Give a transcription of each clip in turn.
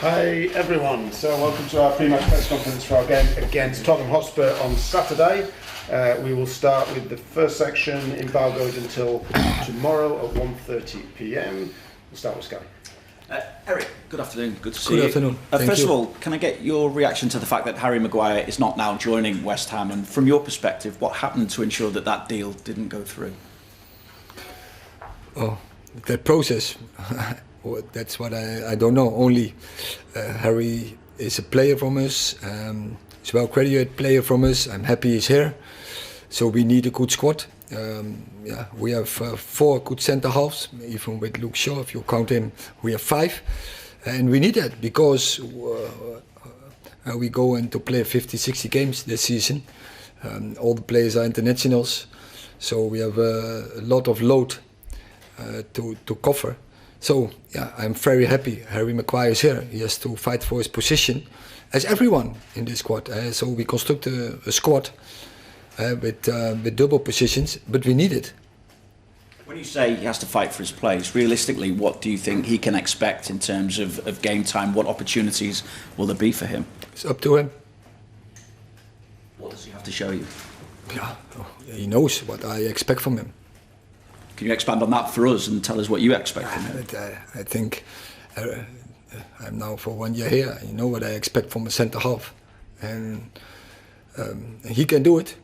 Hi everyone, so welcome to our pre-match press conference for our game against Tottenham Hotspur on Saturday. We will start with the first section, embargoed until tomorrow at 1:30 p.m. We'll start with Sky. Erik, good afternoon, good to see you. Good afternoon. First of all, can I get your reaction to the fact that Harry Maguire is not now joining West Ham, and from your perspective, what happened to ensure that that deal didn't go through? Oh, that process, that's what I don't know. Only Harry is a player from us, he's a well-credited player from us. I'm happy he's here. So we need a good squad. We have 4 good centre halves, even with Luke Shaw, if you count him, we have 5. And we need that because we go into play 50, 60 games this season. All the players are internationals, so we have a lot of load to cover. So I'm very happy Harry Maguire is here. He has to fight for his position, as everyone in this squad. So we construct a squad with double positions, but we need it. When you say he has to fight for his place, realistically, what do you think he can expect in terms of game time? What opportunities will there be for him? It's up to him. What does he have to show you? Yeah, he knows what I expect from him. Can you expand on that for us and tell us what you expect from him? I think I'm now for 1 year here. You know what I expect from a centre half, and he can do it.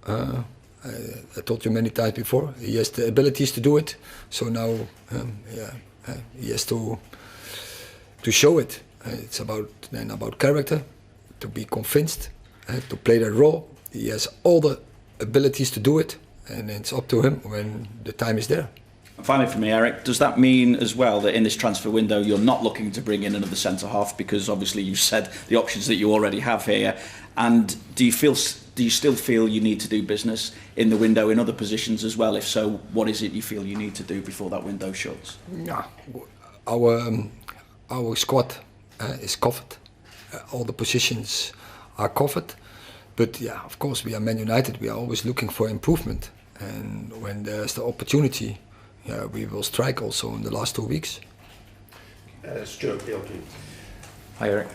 I told you many times before, he has the abilities to do it. So now, he has to show it. It's about character, to be convinced, to play that role. He has all the abilities to do it, and it's up to him when the time is there. Finally for me, Erik, does that mean as well that in this transfer window you're not looking to bring in another centre half, because obviously you said the options that you already have here, and do you still feel you need to do business in the window in other positions as well? If so, what is it you feel you need to do before that window shuts? Yeah, our squad is covered. All the positions are covered. But yeah, of course, we are Man United. We are always looking for improvement, and when there's the opportunity, we will strike also in the last 2 weeks. Stuart, please. Hi Erik.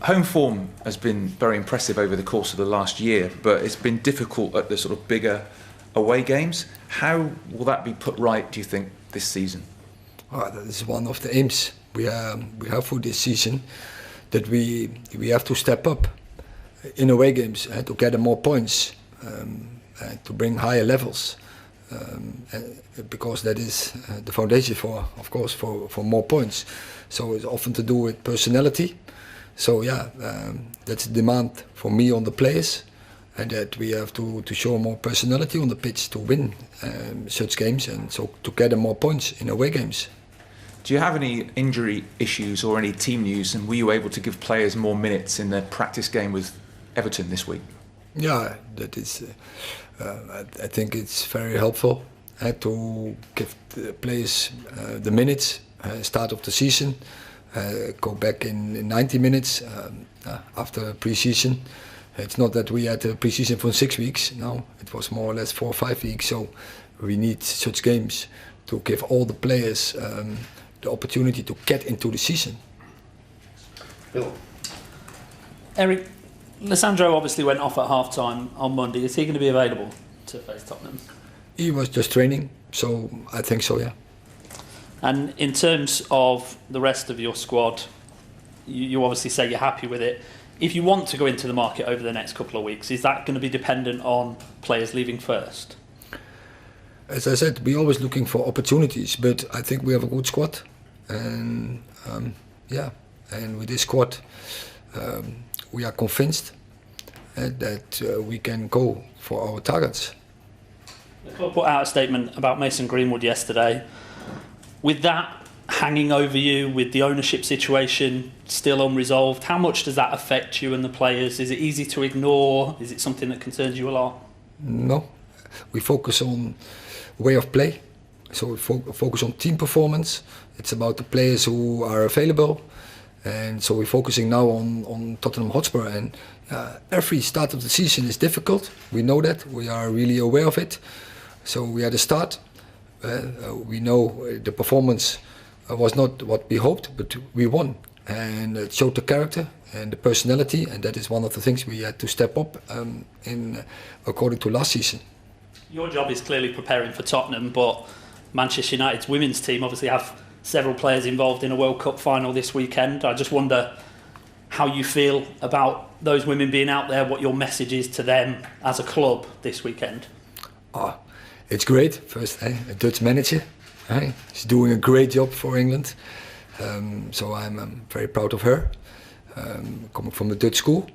Home form has been very impressive over the course of the last year, but it's been difficult at the sort of bigger away games. How will that be put right, do you think, this season? That is one of the aims we have for this season, that we have to step up in away games to gather more points, to bring higher levels, because that is the foundation for more points. So it's often to do with personality. So that's a demand for me on the players, and that we have to show more personality on the pitch to win such games, and so to gather more points in away games. Do you have any injury issues or any team news, and were you able to give players more minutes in their practice game with Everton this week? Yeah, that is. I think it's very helpful to give the players the minutes, start of the season, go back in 90 minutes after pre-season. It's not that we had a pre-season for 6 weeks. No, it was more or less 4 or 5 weeks. So we need such games to give all the players the opportunity to get into the season. Bill. Erik, Lissandro obviously went off at half-time on Monday. Is he going to be available to face Tottenham? He was just training, so I think so, yeah. And in terms of the rest of your squad, you obviously say you're happy with it. If you want to go into the market over the next couple of weeks, is that going to be dependent on players leaving first? As I said, we're always looking for opportunities, but I think we have a good squad. And and with this squad, we are convinced that we can go for our targets. The club put out a statement about Mason Greenwood yesterday. With that hanging over you, with the ownership situation still unresolved, how much does that affect you and the players? Is it easy to ignore? Is it something that concerns you a lot? No, we focus on way of play. So we focus on team performance. It's about the players who are available. And so we're focusing now on Tottenham Hotspur. And every start of the season is difficult. We know that. We are really aware of it. So we had a start. We know the performance was not what we hoped, but we won. and it showed the character and the personality, and that is one of the things we had to step up according to last season. Your job is clearly preparing for Tottenham, but Manchester United's women's team obviously have several players involved in a World Cup final this weekend. I just wonder how you feel about those women being out there, what your message is to them as a club this weekend. Oh, it's great. First, a Dutch manager. She's doing a great job for England. So I'm very proud of her, coming from the Dutch school.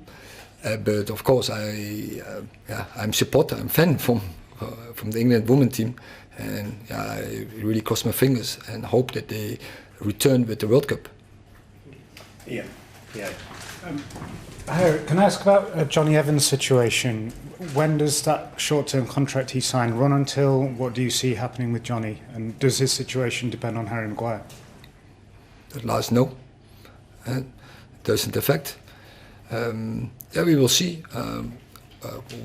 But of course, I'm supporter, I'm fan from the England women team, and I really cross my fingers and hope that they return with the World Cup. Yeah. Erik, can I ask about Johnny Evans' situation? When does that short-term contract he signed run until? What do you see happening with Johnny? And does his situation depend on Harry Maguire? At last, no. It doesn't affect. We will see.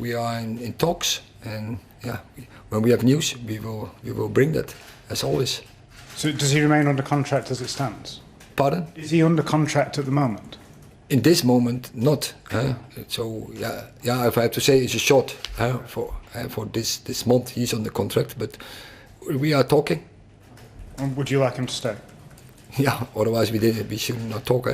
We are in talks, and when we have news, we will bring that, as always. So does he remain under contract as it stands? Pardon? Is he under contract at the moment? In this moment, not. So if I have to say, it's a short for this month. He's on the contract, but we are talking. And would you like him to stay? Yeah, otherwise we should not talk.